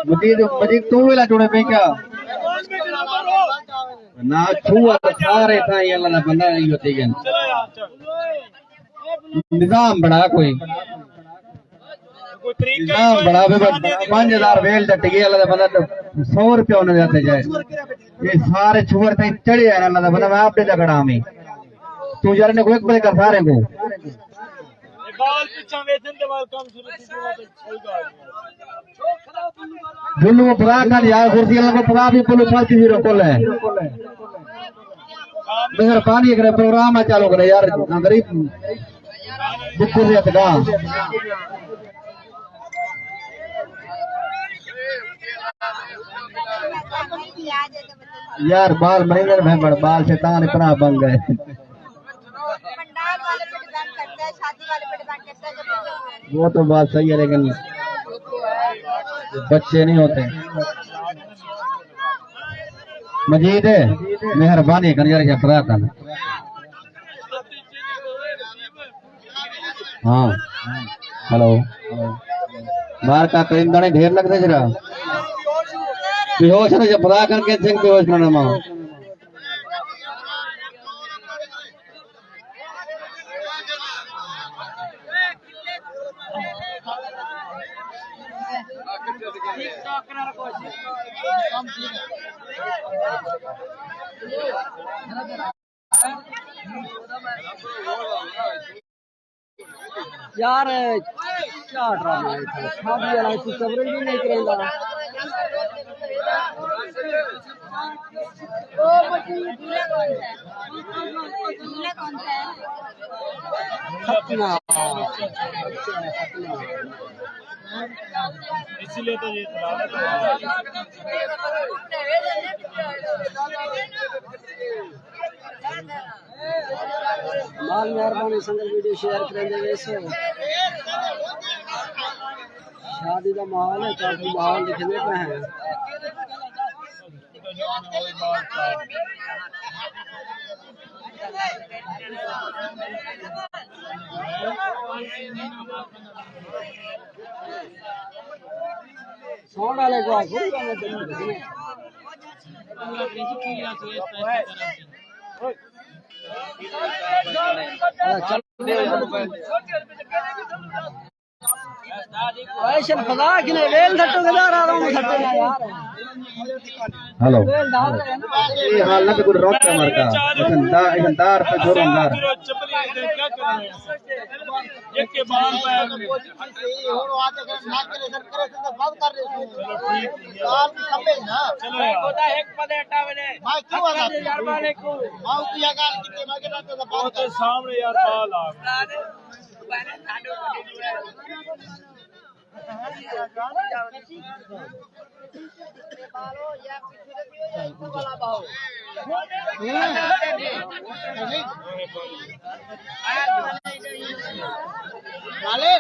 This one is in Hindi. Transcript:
मजीद मजीद तू वेला टुणे पे क्या ना छुआ तो सारे ताई अल्लाह ना बंदा नहीं होते गन निजाम बड़ा कोई निजाम बड़ा भी 5000 वेल टट गई अल्लाह दा बंदा 100 रुपया होने जाते जाए ये सारे छुअर ताई चढ़े हैं अल्लाह दा बंदा मैं आपने जगड़ा में तू यार ने कोई बड़े कर सारे को बाल पीछा वेचन के बाद काम शुरू सही बात बुल्लू पगा कर यार कुर्सी वाला को पगा भी बुल्लू 50 को ले मेहरबानी करे प्रोग्राम चालू करे यार गरीब बुक्कू से अतगा यार बाल महीने में बड़ बाल शैतान इतना बन गए वो तो बात सही है लेकिन बच्चे नहीं होते मजीद मेहरबानी कर यार पता कर हाँ हेलो बाहर का करीम दाने ढेर लगते जरा बेहोश है जब पता करके सिंह बेहोश करना माँ यार क्या ड्रामा है शादी वाला कुछ कवरेज भी नहीं करेगा सपना इसीलिए तो ये माल मेहरबानी संगल वीडियो शेयर करेंगे वैसे शादी का माहौल है काफी माहौल दिखने पे है साउंड वाले को ऐसे फदा कि नहीं वेल धट्टो के दार आ रहा हूं धट्टे ना यार हेलो ये हाल ना तो रॉक का मारका एकंदार पे जोरदार क्या कर रहे हैं एक के बाल पे होनो आज अगर नाक के सर करे तो बंद कर रहे हो बाल की कपे ना चलो यार एक पदे हटावे मां क्यों आगा यार माले को मां की गाल कितने मागे ना तो वो तो सामने यार बाल आ माले